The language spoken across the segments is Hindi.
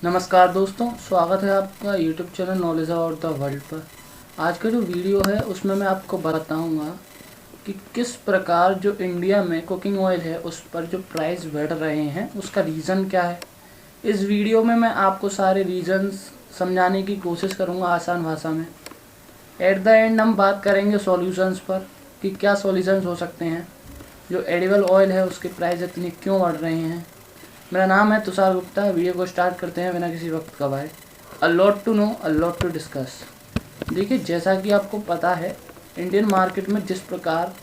नमस्कार दोस्तों, स्वागत है आपका YouTube channel knowledge about the world पर। आज का जो वीडियो है उसमें मैं आपको बताऊंगा कि किस प्रकार जो इंडिया में कुकिंग ऑयल है उस पर जो प्राइस बढ़ रहे हैं उसका रीज़न क्या है। इस वीडियो में मैं आपको सारे रीज़न्स समझाने की कोशिश करूंगा आसान भाषा में। एट द एंड हम बात करेंगे सॉल्यूशंस पर कि क्या सॉल्यूशंस हो सकते हैं। जो एडिबल ऑयल है उसके प्राइस इतने क्यों बढ़ रहे हैं। मेरा नाम है तुषार गुप्ता। वीडियो को स्टार्ट करते हैं बिना किसी वक्त गवाए। A lot to know, a lot to discuss. देखिए, जैसा कि आपको पता है इंडियन मार्केट में जिस प्रकार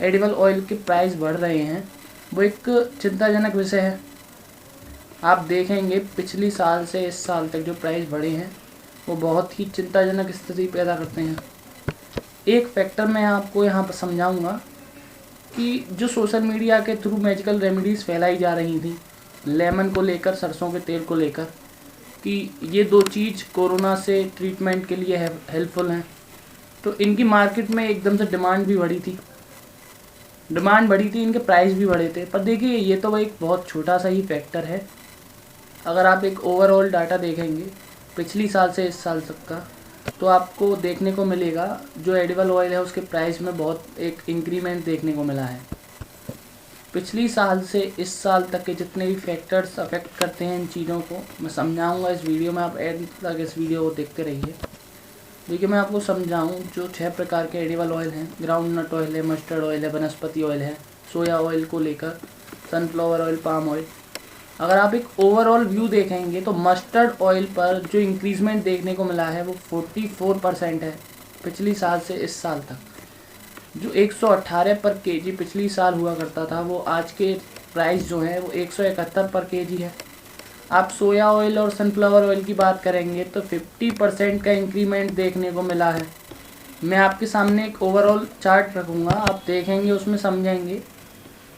एडिबल ऑयल के प्राइस बढ़ रहे हैं वो एक चिंताजनक विषय है। आप देखेंगे पिछली साल से इस साल तक जो प्राइस बढ़े हैं वो बहुत ही चिंताजनक स्थिति पैदा करते हैं। एक फैक्टर मैं आपको यहाँ पर समझाऊंगा कि जो सोशल मीडिया के थ्रू मैजिकल रेमेडीज़ फैलाई जा रही थी, लेमन को लेकर, सरसों के तेल को लेकर, कि ये दो चीज़ कोरोना से ट्रीटमेंट के लिए हेल्पफुल हैं, तो इनकी मार्केट में एकदम से डिमांड बढ़ी थी, इनके प्राइस भी बढ़े थे। पर देखिए, ये तो एक बहुत छोटा सा ही फैक्टर है। अगर आप एक ओवरऑल डाटा देखेंगे पिछली साल से इस साल तक का, तो आपको देखने को मिलेगा जो एडिबल ऑयल है उसके प्राइस में बहुत एक इंक्रीमेंट देखने को मिला है। पिछली साल से इस साल तक के जितने भी फैक्टर्स अफेक्ट करते हैं इन चीज़ों को मैं समझाऊंगा इस वीडियो में। आप एंड तक इस वीडियो को देखते रहिए। देखिए, मैं आपको समझाऊं जो 6 प्रकार के एडिबल ऑयल हैं। ग्राउंड नट ऑयल है, मस्टर्ड ऑयल है, वनस्पति ऑयल है, सोया ऑयल को लेकर, सनफ्लावर ऑयल, पाम ऑयल। अगर आप एक ओवरऑल व्यू देखेंगे तो मस्टर्ड ऑयल पर जो इंक्रीजमेंट देखने को मिला है वो 44% है पिछली साल से इस साल तक। जो 118 पर केजी पिछली साल हुआ करता था वो आज के प्राइस जो है वो 171 पर केजी है। आप सोया ऑयल और सनफ्लावर ऑयल की बात करेंगे तो 50% का इंक्रीमेंट देखने को मिला है। मैं आपके सामने एक ओवरऑल चार्ट रखूँगा, आप देखेंगे उसमें समझेंगे।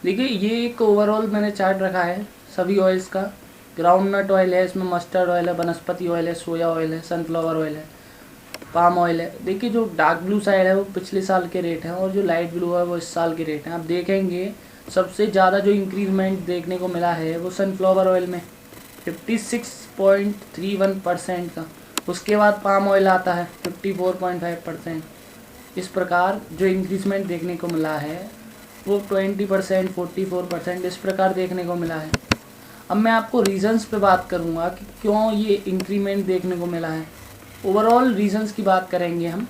देखिए, ये एक ओवरऑल मैंने चार्ट रखा है सभी ऑयल्स का। ग्राउंड नट ऑयल है, इसमें मस्टर्ड ऑयल है, वनस्पति ऑयल है, सोया ऑयल है, सनफ्लावर ऑयल है, पाम ऑयल है। देखिए, जो डार्क ब्लू साइड है वो पिछले साल के रेट हैं और जो लाइट ब्लू है वो इस साल के रेट हैं। आप देखेंगे सबसे ज़्यादा जो इंक्रीजमेंट देखने को मिला है वो सनफ्लावर ऑयल में 56.31% का। उसके बाद पाम ऑयल आता है 54.5%। इस प्रकार जो इंक्रीजमेंट देखने को मिला है वो 20%, 44% इस प्रकार देखने को मिला है। अब मैं आपको रीज़न्स पे बात करूँगा कि क्यों ये इंक्रीमेंट देखने को मिला है। ओवरऑल रीज़न्स की बात करेंगे हम।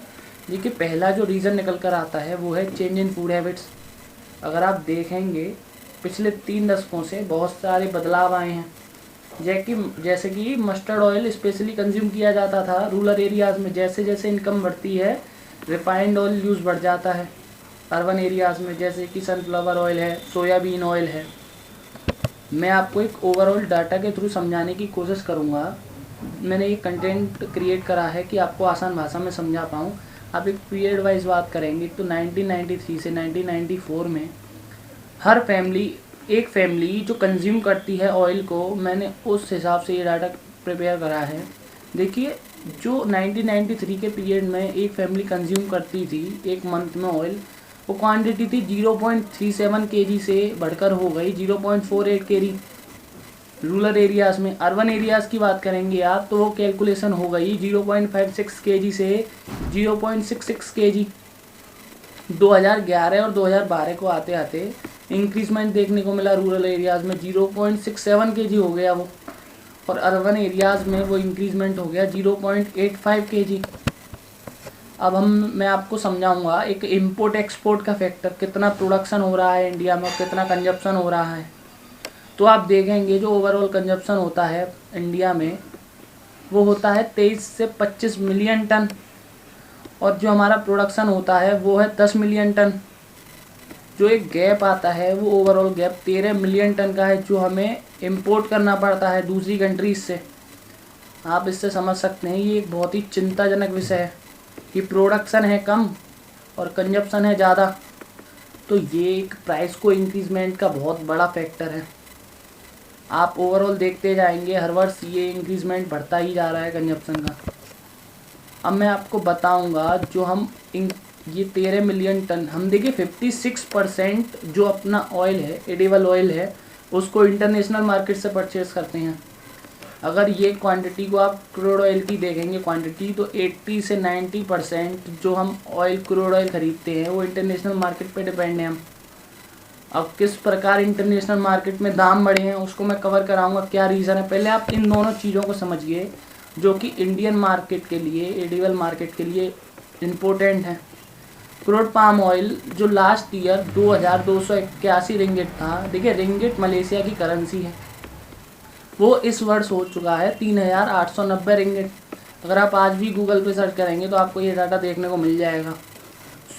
देखिए, पहला जो रीज़न निकल कर आता है वो है चेंज इन फूड हैबिट्स। अगर आप देखेंगे पिछले 3 दशकों से बहुत सारे बदलाव आए हैं। जैसे कि मस्टर्ड ऑयल स्पेशली कंज्यूम किया जाता था रूरल एरियाज़ में। जैसे जैसे इनकम बढ़ती है रिफाइंड ऑयल यूज़ बढ़ जाता है अर्बन एरियाज़ में, जैसे कि सनफ्लावर ऑयल है, सोयाबीन ऑयल है। मैं आपको एक ओवरऑल डाटा के थ्रू समझाने की कोशिश करूँगा। मैंने ये कंटेंट क्रिएट करा है कि आपको आसान भाषा में समझा पाऊँ। आप एक पीरियड वाइज बात करेंगे तो 1993 से 1994 में हर एक फैमिली जो कंज्यूम करती है ऑयल को, मैंने उस हिसाब से ये डाटा प्रिपेयर करा है। देखिए, जो 1993 के पीरियड में एक फैमिली कंज्यूम करती थी एक मंथ में ऑयल, वो क्वांटिटी थी 0.37 केजी से बढ़कर हो गई 0.48 केजी रूरल एरियाज़ में। अर्बन एरियाज़ की बात करेंगे आप तो वो कैलकुलेशन हो गई 0.56 केजी से 0.66 केजी। 2011 और 2012 को आते आते इंक्रीजमेंट देखने को मिला। रूरल एरियाज़ में 0.67 केजी हो गया वो, और अर्बन एरियाज़ में वो इंक्रीजमेंट हो गया 0.85 केजी। अब मैं आपको समझाऊंगा एक इंपोर्ट एक्सपोर्ट का फैक्टर, कितना प्रोडक्शन हो रहा है इंडिया में और कितना कंजप्शन हो रहा है। तो आप देखेंगे जो ओवरऑल कंजप्शन होता है इंडिया में वो होता है 23 से 25 मिलियन टन, और जो हमारा प्रोडक्शन होता है वो है 10 मिलियन टन। जो एक गैप आता है वो ओवरऑल गैप 13 मिलियन टन का है जो हमें इंपोर्ट करना पड़ता है दूसरी कंट्रीज से। आप इससे समझ सकते हैं ये एक बहुत ही चिंताजनक विषय है कि प्रोडक्शन है कम और कंजप्शन है ज़्यादा। तो ये एक प्राइस को इंक्रीजमेंट का बहुत बड़ा फैक्टर है। आप ओवरऑल देखते जाएंगे हर वर्ष ये इंक्रीजमेंट बढ़ता ही जा रहा है कंजप्शन का। अब मैं आपको बताऊंगा जो हम ये 13 मिलियन टन, हम देखिए 56% जो अपना ऑयल है एडिबल ऑयल है उसको इंटरनेशनल मार्केट से परचेज़ करते हैं। अगर ये क्वांटिटी को आप क्रूड ऑयल की देखेंगे क्वांटिटी, तो 80 से 90% जो हम ऑयल क्रूड ऑयल ख़रीदते हैं वो इंटरनेशनल मार्केट पे डिपेंड है हम। अब किस प्रकार इंटरनेशनल मार्केट में दाम बढ़े हैं उसको मैं कवर कराऊंगा, क्या रीज़न है। पहले आप इन दोनों चीज़ों को समझिए जो कि इंडियन मार्केट के लिए, एडिबल मार्केट के लिए इम्पोर्टेंट है। क्रूड पाम ऑयल जो लास्ट ईयर 2281 रिंगिट था, देखिए रिंगिट मलेशिया की करेंसी है, वो इस वर्ष हो चुका है 3890 रिंगिट। अगर आप आज भी गूगल पे सर्च करेंगे तो आपको ये डाटा देखने को मिल जाएगा।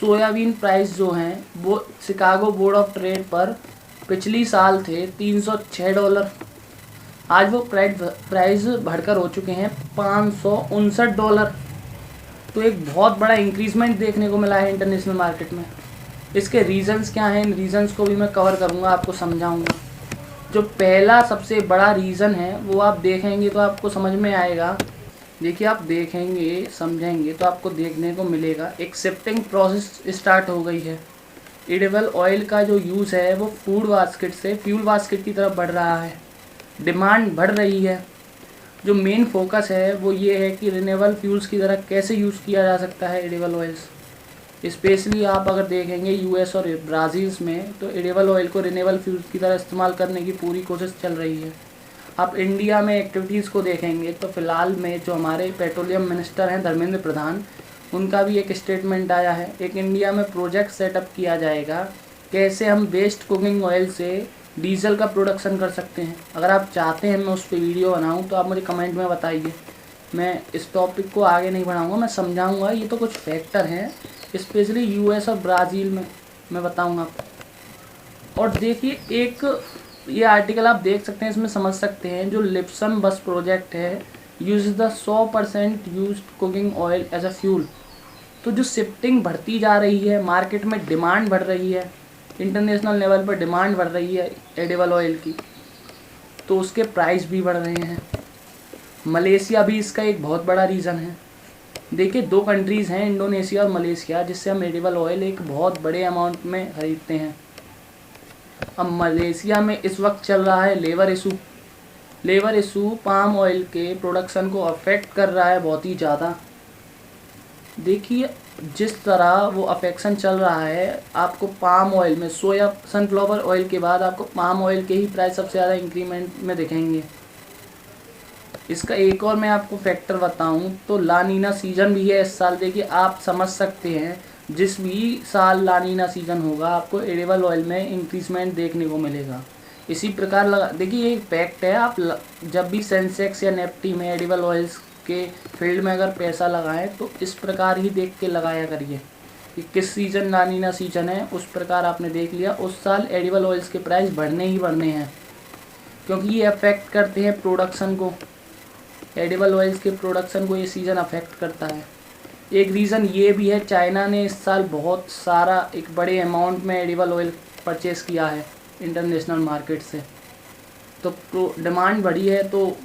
सोयाबीन प्राइस जो हैं वो शिकागो बोर्ड ऑफ ट्रेड पर पिछली साल थे $306, आज वो प्राइस बढ़कर हो चुके हैं $559। तो एक बहुत बड़ा इंक्रीजमेंट देखने को मिला है इंटरनेशनल मार्केट में। इसके रीज़न्स क्या हैं, इन रीज़न्स को भी मैं कवर करूँगा, आपको समझाऊँगा। जो पहला सबसे बड़ा रीज़न है वो आप देखेंगे तो आपको समझ में आएगा। देखिए आप देखेंगे समझेंगे तो आपको देखने को मिलेगा एक शिफ्टिंग प्रोसेस स्टार्ट हो गई है। एडिबल ऑयल का जो यूज़ है वो फूड बास्केट से फ्यूल बास्केट की तरफ बढ़ रहा है, डिमांड बढ़ रही है। जो मेन फोकस है वो ये है कि रिन्यूएबल फ्यूल्स की तरह कैसे यूज़ किया जा सकता है एडिबल ऑयल्स। स्पेशली आप अगर देखेंगे यूएस और ब्राज़ील में तो एडिबल ऑयल को रिन्यूएबल फ्यूल्स की तरह इस्तेमाल करने की पूरी कोशिश चल रही है। आप इंडिया में एक्टिविटीज़ को देखेंगे तो फ़िलहाल में जो हमारे पेट्रोलियम मिनिस्टर हैं धर्मेंद्र प्रधान, उनका भी एक स्टेटमेंट आया है। एक इंडिया में प्रोजेक्ट सेटअप किया जाएगा कैसे हम वेस्ट कुकिंग ऑयल से डीजल का प्रोडक्शन कर सकते हैं। अगर आप चाहते हैं मैं उस पर वीडियो बनाऊँ तो आप मुझे कमेंट में बताइए। मैं इस टॉपिक को आगे नहीं बढ़ाऊँगा, मैं समझाऊँगा। ये तो कुछ फैक्टर हैं स्पेशली यूएस और ब्राज़ील में मैं बताऊँगा आपको। और देखिए एक ये आर्टिकल आप देख सकते हैं, इसमें समझ सकते हैं जो लिप्सन बस प्रोजेक्ट है use the 100% use cooking oil as a fuel. तो जो शिफ्टिंग बढ़ती जा रही है, मार्केट में डिमांड बढ़ रही है, इंटरनेशनल लेवल पर डिमांड बढ़ रही है एडिबल ऑयल की, तो उसके प्राइस भी बढ़ रहे हैं। मलेशिया भी इसका एक बहुत बड़ा रीज़न है। देखिए दो कंट्रीज़ हैं इंडोनेशिया और मलेशिया जिससे हम एडिबल ऑयल एक बहुत बड़े अमाउंट में खरीदते हैं। अब मलेशिया में इस वक्त चल रहा है लेबर इशू पाम ऑयल के प्रोडक्शन को अफेक्ट कर रहा है बहुत ही ज़्यादा। देखिए जिस तरह वो अफेक्शन चल रहा है, आपको पाम ऑयल में सनफ्लावर ऑयल के बाद आपको पाम ऑयल के ही प्राइस सबसे ज़्यादा इंक्रीमेंट में दिखेंगे। इसका एक और मैं आपको फैक्टर बताऊं तो लानीना सीज़न भी है इस साल। देखिए आप समझ सकते हैं जिस भी साल लानीना सीज़न होगा आपको एडिबल ऑयल में इंक्रीजमेंट देखने को मिलेगा। इसी प्रकार देखिए ये फैक्ट है, आप जब भी सेंसेक्स या निफ्टी में एडिबल ऑयल्स के फील्ड में अगर पैसा लगाएं तो इस प्रकार ही देख के लगाया करिए कि किस सीज़न लानीना सीज़न है। उस प्रकार आपने देख लिया उस साल एडिबल ऑयल्स के प्राइस बढ़ने ही बढ़ने हैं, क्योंकि ये अफेक्ट करते हैं प्रोडक्शन को, एडिबल ऑयल्स के प्रोडक्शन को ये सीज़न अफेक्ट करता है। एक रीज़न ये भी है चाइना ने इस साल बहुत सारा एक बड़े अमाउंट में एडिबल ऑयल परचेज़ किया है इंटरनेशनल मार्केट से, तो डिमांड बढ़ी है तो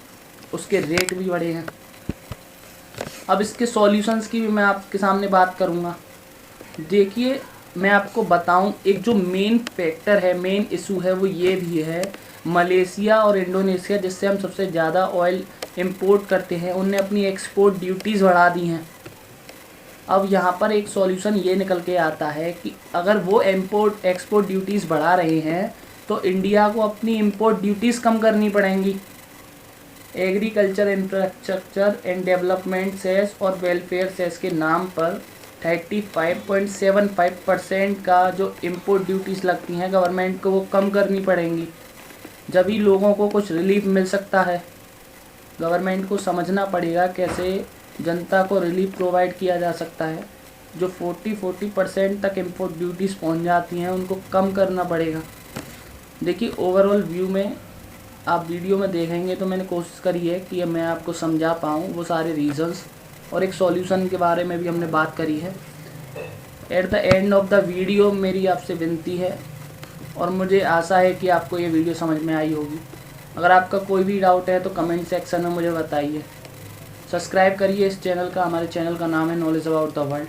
उसके रेट भी बढ़े हैं। अब इसके सॉल्यूशंस की भी मैं आपके सामने बात करूँगा। देखिए मैं आपको बताऊं एक जो मेन फैक्टर है, मेन इशू है, वो ये भी है मलेशिया और इंडोनेशिया जिससे हम सबसे ज़्यादा ऑयल इंपोर्ट करते हैं, उनने अपनी एक्सपोर्ट ड्यूटीज़ बढ़ा दी हैं। अब यहाँ पर एक सॉल्यूशन ये निकल के आता है कि अगर वो एक्सपोर्ट ड्यूटीज़ बढ़ा रहे हैं तो इंडिया को अपनी इंपोर्ट ड्यूटीज़ कम करनी पड़ेंगी। Agriculture infrastructure and development cess और वेलफेयर सेस के नाम पर 35.75% का जो इंपोर्ट ड्यूटीज़ लगती हैं गवर्नमेंट को वो कम करनी पड़ेंगी, जब ही लोगों को कुछ रिलीफ मिल सकता है। गवर्नमेंट को समझना पड़ेगा कैसे जनता को रिलीफ प्रोवाइड किया जा सकता है। जो 40% तक इंपोर्ट ड्यूटीज़ पहुंच जाती हैं उनको कम करना पड़ेगा। देखिए ओवरऑल व्यू में आप वीडियो में देखेंगे तो मैंने कोशिश करी है कि मैं आपको समझा पाऊँ वो सारे रीज़न्स, और एक सॉल्यूशन के बारे में भी हमने बात करी है। At the end of the video मेरी आपसे विनती है और मुझे आशा है कि आपको ये वीडियो समझ में आई होगी। अगर आपका कोई भी डाउट है तो कमेंट सेक्शन में मुझे बताइए। सब्सक्राइब करिए इस चैनल का, हमारे चैनल का नाम है knowledge about the world.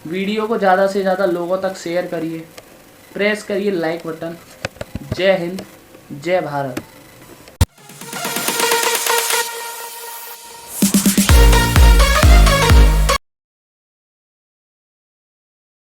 Video को ज़्यादा से ज़्यादा लोगों तक शेयर करिए, प्रेस करिए लाइक बटन। जय हिंद, जय भारत।